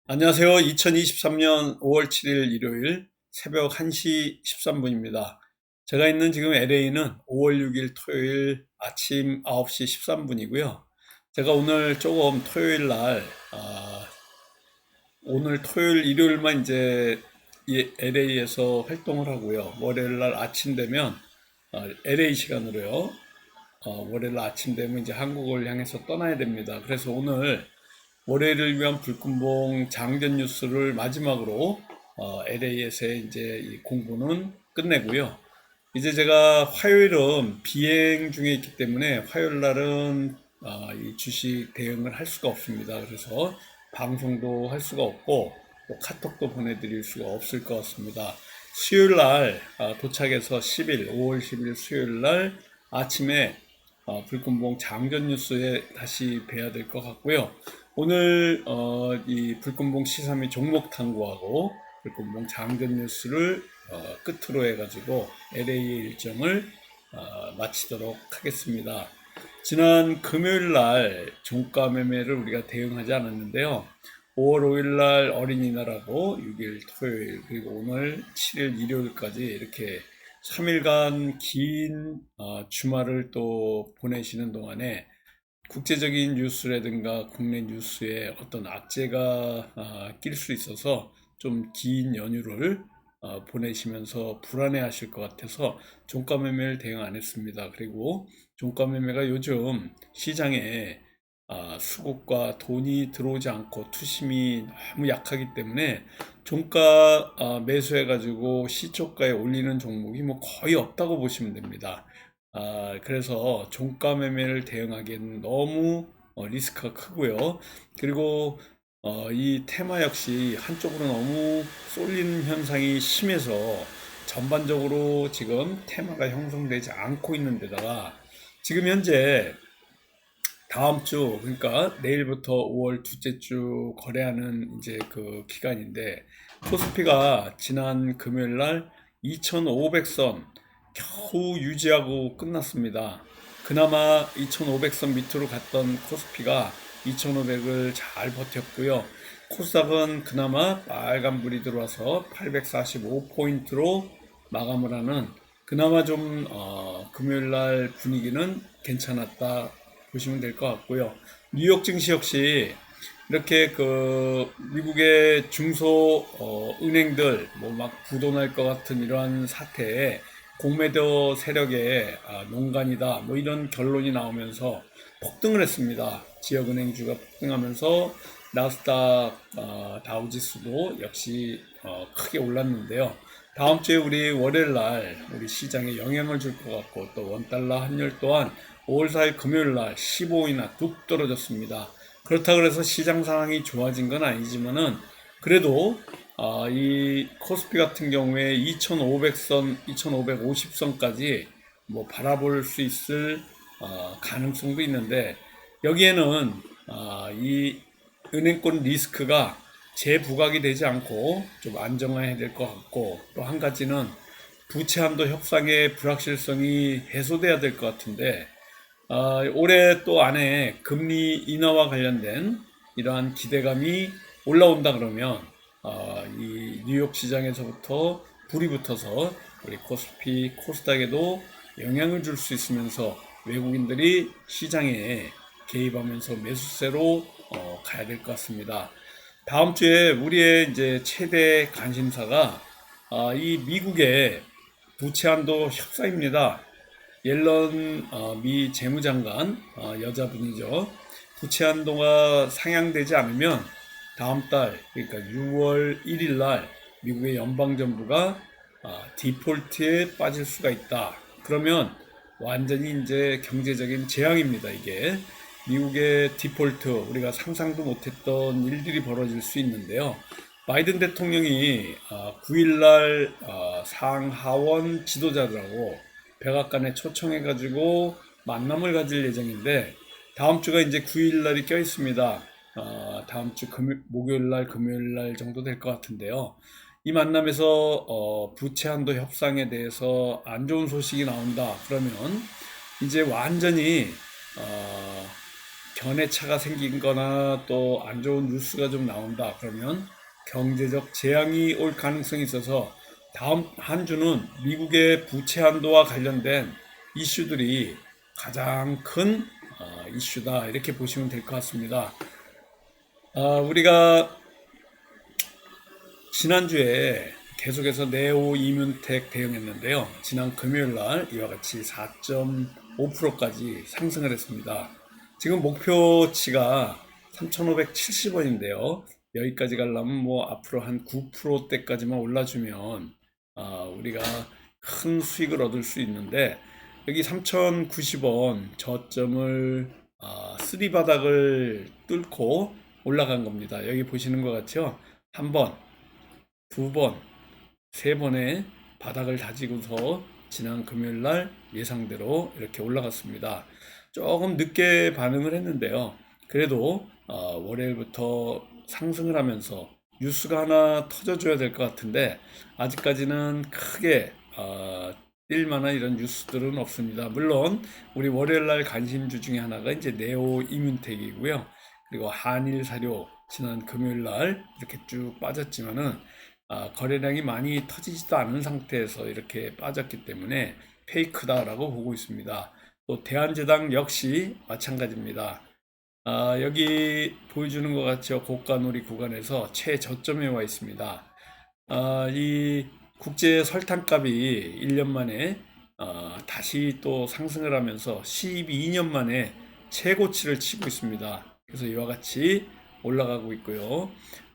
안녕하세요. 2023년 5월 7일 일요일 새벽 1시 13분입니다. 제가 있는 지금 LA는 5월 6일 토요일 아침 9시 13분이고요. 제가 오늘 조금 토요일 날, 오늘 토요일, 일요일만 이제 LA에서 활동을 하고요. 월요일 날 아침 되면, LA 시간으로요. 월요일 아침 되면 이제 한국을 향해서 떠나야 됩니다. 그래서 오늘 월요일을 위한 불금봉 장전 뉴스를 마지막으로 LA에서의 이제 이 공부는 끝내고요. 이제 제가 화요일은 비행 중에 있기 때문에 화요일 날은 이 주식 대응을 할 수가 없습니다. 그래서 방송도 할 수가 없고 또 카톡도 보내드릴 수가 없을 것 같습니다. 수요일 날 도착해서 5월 10일 수요일 날 아침에 불금봉 장전 뉴스에 다시 뵈야 될 것 같고요. 오늘 이 불금봉 시사미 종목 탐구하고 불금봉 장전 뉴스를 끝으로 해가지고 LA의 일정을 마치도록 하겠습니다. 지난 금요일 날 종가 매매를 우리가 대응하지 않았는데요. 5월 5일 날 어린이날하고 6일 토요일 그리고 오늘 7일 일요일까지 이렇게 3일간 긴 주말을 또 보내시는 동안에 국제적인 뉴스라든가 국내 뉴스에 어떤 악재가 낄 수 있어서 좀 긴 연휴를 보내시면서 불안해 하실 것 같아서 종가 매매를 대응 안 했습니다. 그리고 종가 매매가 요즘 시장에 수급과 돈이 들어오지 않고 투심이 너무 약하기 때문에 종가 매수해 가지고 시초가에 올리는 종목이 뭐 거의 없다고 보시면 됩니다. 그래서 종가 매매를 대응하기에는 너무 리스크가 크고요. 그리고 이 테마 역시 한쪽으로 너무 쏠리는 현상이 심해서 전반적으로 지금 테마가 형성되지 않고 있는 데다가 지금 현재 다음 주, 그러니까 내일부터 5월 둘째 주 거래하는 이제 그 기간인데, 코스피가 지난 금요일 날 2,500선 겨우 유지하고 끝났습니다. 그나마 2,500선 밑으로 갔던 코스피가 2,500을 잘 버텼고요. 코스닥은 그나마 빨간불이 들어와서 845포인트로 마감을 하는 그나마 좀 금요일 날 분위기는 괜찮았다 보시면 될 것 같고요. 뉴욕 증시 역시 이렇게 그 미국의 중소 은행들 뭐 막 부도날 것 같은 이러한 사태에 공매도 세력의 농간이다 뭐 이런 결론이 나오면서 폭등을 했습니다. 지역은행주가 폭등하면서 나스닥 다우지수도 역시 크게 올랐는데요. 다음 주에 우리 월요일 날 우리 시장에 영향을 줄 것 같고 또 원달러 환율 또한 5월 4일 금요일 날 15이나 뚝 떨어졌습니다. 그렇다고 해서 시장 상황이 좋아진 건 아니지만은 그래도 이 코스피 같은 경우에 2,500선, 2,550선까지 뭐 바라볼 수 있을 가능성도 있는데 여기에는 이 은행권 리스크가 재부각이 되지 않고 좀 안정화해야 될 것 같고 또 한 가지는 부채 한도 협상의 불확실성이 해소돼야 될 것 같은데 올해 또 안에 금리 인하와 관련된 이러한 기대감이 올라온다 그러면 이 뉴욕 시장에서부터 불이 붙어서 우리 코스피, 코스닥에도 영향을 줄 수 있으면서 외국인들이 시장에 개입하면서 매수세로 가야 될 것 같습니다. 다음 주에 우리의 이제 최대 관심사가 이 미국의 부채 한도 협상입니다. 옐런 미 재무장관 여자분이죠. 부채 한도가 상향되지 않으면 다음 달 그러니까 6월 1일 날 미국의 연방정부가 디폴트에 빠질 수가 있다. 그러면 완전히 이제 경제적인 재앙입니다. 이게 미국의 디폴트 우리가 상상도 못했던 일들이 벌어질 수 있는데요. 바이든 대통령이 9일날 상하원 지도자들하고 백악관에 초청해가지고 만남을 가질 예정인데 다음 주가 이제 9일 날이 껴 있습니다. 다음 주 목요일 날, 금요일 날 정도 될 것 같은데요. 이 만남에서 부채 한도 협상에 대해서 안 좋은 소식이 나온다. 그러면 이제 완전히 어, 견해차가 생긴 거나 또 안 좋은 뉴스가 좀 나온다. 그러면 경제적 재앙이 올 가능성이 있어서 다음 한 주는 미국의 부채 한도와 관련된 이슈들이 가장 큰 이슈다. 이렇게 보시면 될 것 같습니다. 우리가 지난주에 계속해서 네오 이뮨텍 대응했는데요. 지난 금요일 날 이와 같이 4.5%까지 상승을 했습니다. 지금 목표치가 3,570원인데요. 여기까지 가려면 뭐 앞으로 한 9%대까지만 올라주면 우리가 큰 수익을 얻을 수 있는데, 여기 3,090원 저점을 쓰리바닥을 뚫고 올라간 겁니다. 여기 보시는 것 같죠? 한 번, 두 번, 세 번의 바닥을 다지고서 지난 금요일 날 예상대로 이렇게 올라갔습니다. 조금 늦게 반응을 했는데요. 그래도 월요일부터 상승을 하면서 뉴스가 하나 터져줘야 될 것 같은데, 아직까지는 크게 뛸 만한 이런 뉴스들은 없습니다. 물론 우리 월요일 날 관심주 중에 하나가 이제 네오 이뮨텍이고요. 그리고 한일 사료 지난 금요일 날 이렇게 쭉 빠졌지만은 거래량이 많이 터지지도 않은 상태에서 이렇게 빠졌기 때문에 페이크다라고 보고 있습니다. 또 대한제당 역시 마찬가지입니다. 여기 보여주는 것 같죠? 고가놀이 구간에서 최저점에 와 있습니다. 이 국제 설탕값이 1년 만에 다시 또 상승을 하면서 12년 만에 최고치를 치고 있습니다. 그래서 이와 같이 올라가고 있고요.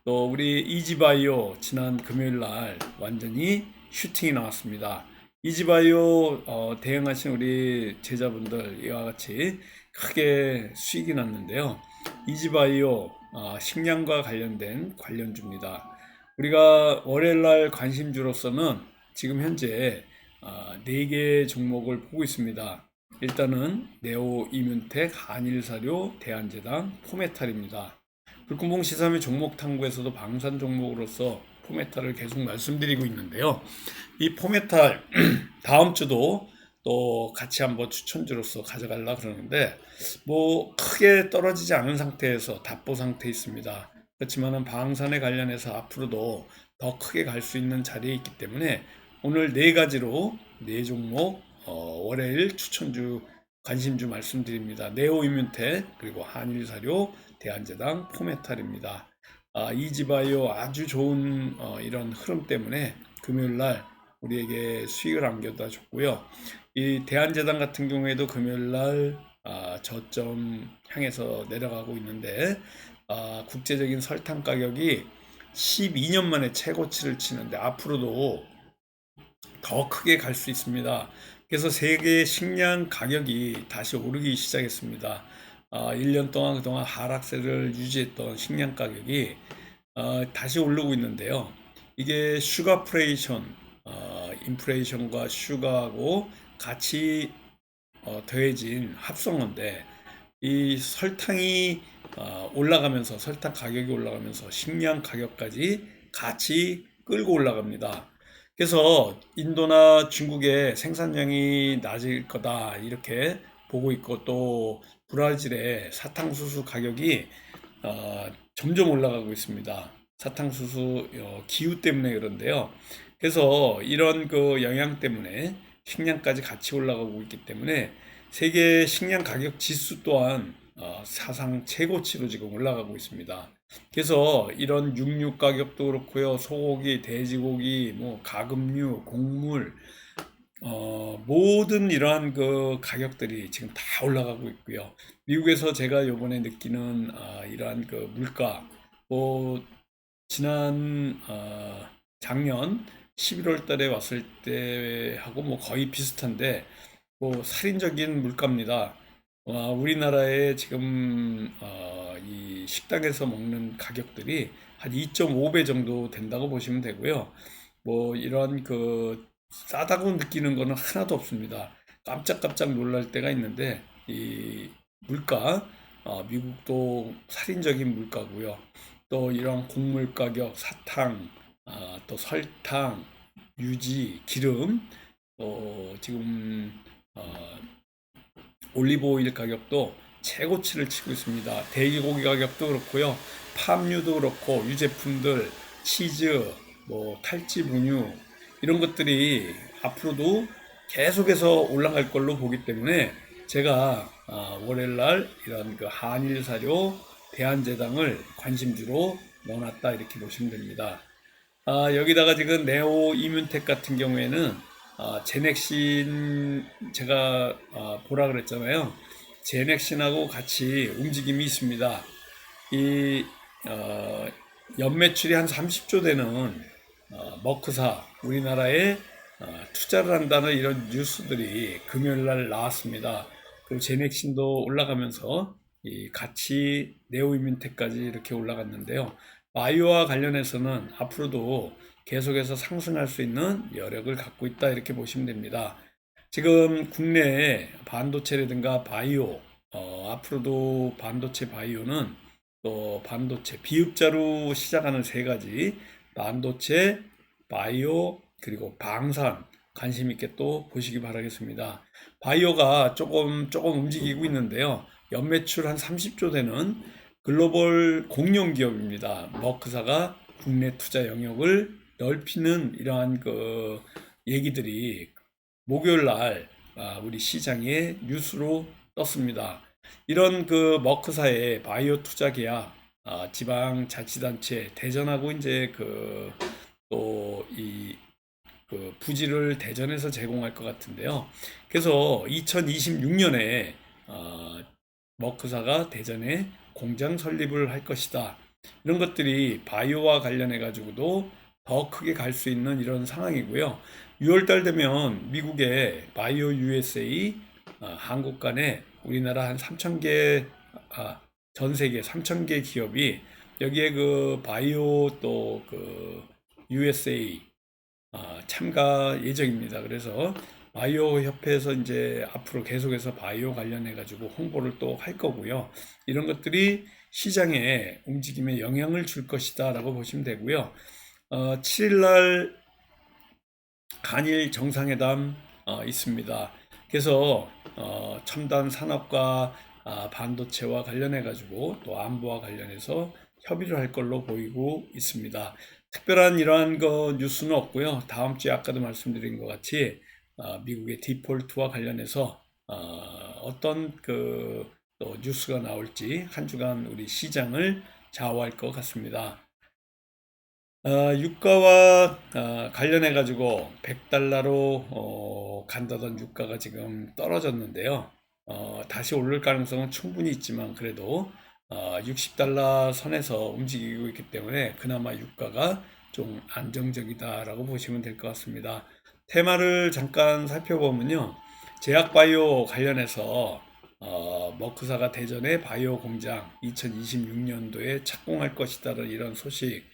또 우리 이지바이오 지난 금요일 날 완전히 슈팅이 나왔습니다. 이지바이오 대응하신 우리 제자분들 이와 같이 크게 수익이 났는데요. 이지바이오 식량과 관련된 관련주입니다. 우리가 월요일날 관심주로서는 지금 현재 4개 종목을 보고 있습니다. 일단은 네오 이뮨텍, 한일사료, 대한제당, 포메탈입니다. 불금봉 시사의 종목 탐구에서도 방산 종목으로서 포메탈을 계속 말씀드리고 있는데요. 이 포메탈 다음 주도 또 같이 한번 추천주로서 가져가려고 그러는데, 뭐 크게 떨어지지 않은 상태에서 답보 상태에 있습니다. 그렇지만은 방산에 관련해서 앞으로도 더 크게 갈 수 있는 자리에 있기 때문에 오늘 네 가지로 네 종목 월요일 추천주 관심주 말씀드립니다. 네오 이뮨텍, 그리고 한일사료, 대한제당, 포메탈입니다. 이지바이오 아주 좋은 이런 흐름 때문에 금요일 날 우리에게 수익을 안겨다 줬고요. 이 대한제당 같은 경우에도 금요일 날 저점 향해서 내려가고 있는데, 국제적인 설탕 가격이 12년 만에 최고치를 치는데 앞으로도 더 크게 갈 수 있습니다. 그래서 세계 식량 가격이 다시 오르기 시작했습니다. 1년 동안 그동안 하락세를 유지했던 식량 가격이 다시 오르고 있는데요. 이게 슈가프레이션, 인플레이션과 슈가하고 같이 더해진 합성어인데, 이 설탕이 올라가면서 설탕 가격이 올라가면서 식량 가격까지 같이 끌고 올라갑니다. 그래서 인도나 중국의 생산량이 낮을 거다 이렇게 보고 있고, 또 브라질의 사탕수수 가격이 점점 올라가고 있습니다. 사탕수수 기후 때문에 그런데요. 그래서 이런 그 영향 때문에 식량까지 같이 올라가고 있기 때문에 세계 식량 가격 지수 또한 사상 최고치로 지금 올라가고 있습니다. 그래서 이런 육류 가격도 그렇고요, 소고기, 돼지고기, 뭐 가금류, 곡물, 모든 이러한 그 가격들이 지금 다 올라가고 있고요. 미국에서 제가 요번에 느끼는 이러한 그 물가, 뭐 지난 작년 11월 달에 왔을 때하고 뭐 거의 비슷한데, 뭐 살인적인 물가입니다. 우리나라의 지금 이 식당에서 먹는 가격들이 한 2.5배 정도 된다고 보시면 되고요. 뭐 이런 그 싸다고 느끼는 거는 하나도 없습니다. 깜짝깜짝 놀랄 때가 있는데, 이 물가, 미국도 살인적인 물가고요. 또 이런 곡물 가격, 사탕, 또 설탕, 유지, 기름, 또 지금 올리브 오일 가격도 최고치를 치고 있습니다. 돼지고기 가격도 그렇고요. 팜유도 그렇고 유제품들, 치즈, 뭐 탈지 분유 이런 것들이 앞으로도 계속해서 올라갈 걸로 보기 때문에 제가 월요일 날 이런 그 한일 사료 대한제당을 관심주로 넣어놨다 이렇게 보시면 됩니다. 여기다가 지금 네오 이뮨텍 같은 경우에는 제넥신 제가 보라 그랬잖아요. 제넥신하고 같이 움직임이 있습니다. 이 어, 연매출이 한 30조 되는 머크사 우리나라에 투자를 한다는 이런 뉴스들이 금요일 날 나왔습니다. 그리고 제넥신도 올라가면서 이 같이 네오이민텍까지 이렇게 올라갔는데요. 바이오와 관련해서는 앞으로도 계속해서 상승할 수 있는 여력을 갖고 있다 이렇게 보시면 됩니다. 지금 국내에 반도체라든가 바이오, 앞으로도 반도체 바이오는 또 반도체 비흡자로 시작하는 세 가지 반도체, 바이오, 그리고 방산 관심 있게 또 보시기 바라겠습니다. 바이오가 조금 움직이고 있는데요. 연매출 한 30조 되는 글로벌 공룡 기업입니다. 머크사가 국내 투자 영역을 넓히는 이러한 그 얘기들이 목요일 날 우리 시장에 뉴스로 떴습니다. 이런 그 머크사의 바이오 투자 계약 지방자치단체 대전하고 이제 그 또 이 그 부지를 대전에서 제공할 것 같은데요. 그래서 2026년에 머크사가 대전에 공장 설립을 할 것이다. 이런 것들이 바이오와 관련해 가지고도 더 크게 갈 수 있는 이런 상황이고요. 6월달 되면 미국의 바이오 USA 한국 간에 우리나라 한 3,000개 전 세계 3,000개 기업이 여기에 그 바이오 또 그 USA 참가 예정입니다. 그래서 바이오 협회에서 이제 앞으로 계속해서 바이오 관련해 가지고 홍보를 또 할 거고요. 이런 것들이 시장에 움직임에 영향을 줄 것이다라고 보시면 되고요. 7일 날 한일 정상회담 있습니다. 그래서 첨단 산업과 반도체와 관련해 가지고 또 안보와 관련해서 협의를 할 걸로 보이고 있습니다. 특별한 이러한 거 뉴스는 없고요. 다음 주에 아까도 말씀드린 것 같이 미국의 디폴트와 관련해서 어떤 그 또 뉴스가 나올지 한 주간 우리 시장을 좌우할 것 같습니다. 유가와 관련해 가지고 100달러로 간다던 유가가 지금 떨어졌는데요. 다시 오를 가능성은 충분히 있지만 그래도 60달러 선에서 움직이고 있기 때문에 그나마 유가가 좀 안정적이다라고 보시면 될 것 같습니다. 테마를 잠깐 살펴보면요. 제약바이오 관련해서 머크사가 대전에 바이오 공장 2026년도에 착공할 것이다라는 이런 소식,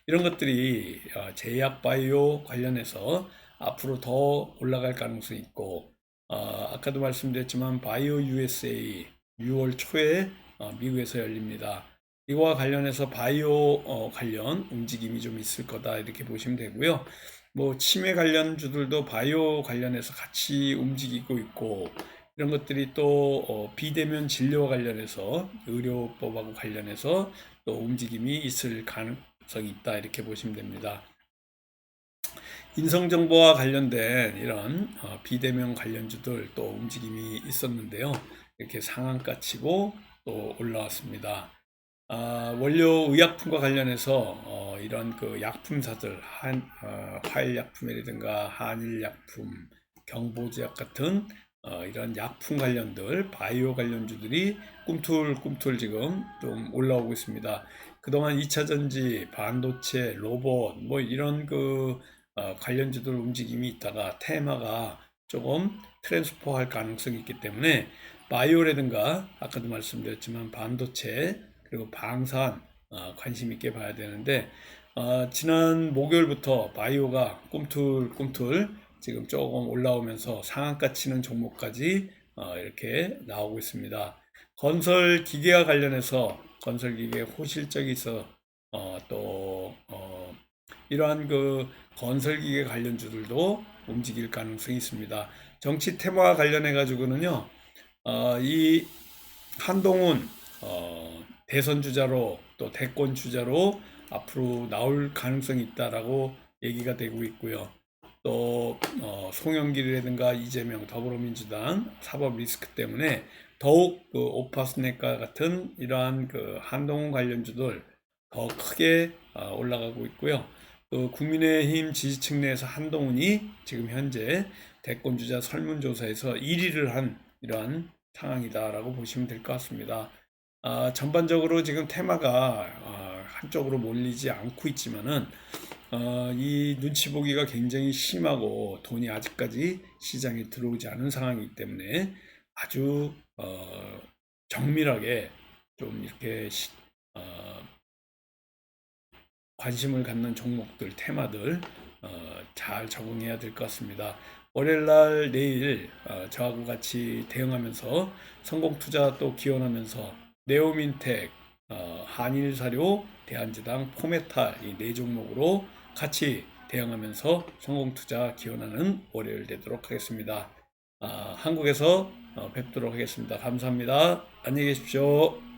이런 것들이 제약바이오 관련해서 앞으로 더 올라갈 가능성이 있고, 아까도 말씀드렸지만 바이오 USA 6월 초에 미국에서 열립니다. 이거와 관련해서 바이오 관련 움직임이 좀 있을 거다 이렇게 보시면 되고요. 뭐 치매 관련주들도 바이오 관련해서 같이 움직이고 있고, 이런 것들이 또 비대면 진료와 관련해서 의료법하고 관련해서 또 움직임이 있을 가능성이 있다 이렇게 보시면 됩니다. 인성정보와 관련된 이런 비대면 관련주들 또 움직임이 있었는데요. 이렇게 상한가 치고 또 올라왔습니다. 원료 의약품과 관련해서 이런 그 약품사들 화일약품이라든가 한일약품, 경보제약 같은 이런 약품 관련들 바이오 관련주들이 꿈틀꿈틀 지금 좀 올라오고 있습니다. 그동안 2차전지, 반도체, 로봇 뭐 이런 그 관련주들 움직임이 있다가 테마가 조금 트랜스포 할 가능성이 있기 때문에 바이오라든가 아까도 말씀드렸지만 반도체 그리고 방산 관심 있게 봐야 되는데 지난 목요일부터 바이오가 꿈틀꿈틀 지금 조금 올라오면서 상한가 치는 종목까지 이렇게 나오고 있습니다. 건설 기계와 관련해서 건설 기계 호실적이 있어 또 이러한 그 건설 기계 관련주들도 움직일 가능성이 있습니다. 정치 테마와 관련해 가지고는요. 이 한동훈 대선 주자로 또 대권 주자로 앞으로 나올 가능성이 있다라고 얘기가 되고 있고요. 또 송영길이라든가 이재명 더불어민주당 사법 리스크 때문에 더욱 그 오파스네카 같은 이러한 그 한동훈 관련주들 더 크게 올라가고 있고요. 또 국민의힘 지지층 내에서 한동훈이 지금 현재 대권 주자 설문조사에서 1위를 한 이러한 상황이다라고 보시면 될 것 같습니다. 전반적으로 지금 테마가 한쪽으로 몰리지 않고 있지만은 이 눈치 보기가 굉장히 심하고 돈이 아직까지 시장에 들어오지 않은 상황이기 때문에 아주 정밀하게 좀 이렇게 관심을 갖는 종목들, 테마들 잘 적응해야 될 것 같습니다. 월요일날 내일 저하고 같이 대응하면서 성공투자 또 기원하면서 네오민텍, 한일사료, 대한제당, 포메탈 이 네 종목으로 같이 대응하면서 성공투자 기원하는 월요일 되도록 하겠습니다. 한국에서 뵙도록 하겠습니다. 감사합니다. 안녕히 계십시오.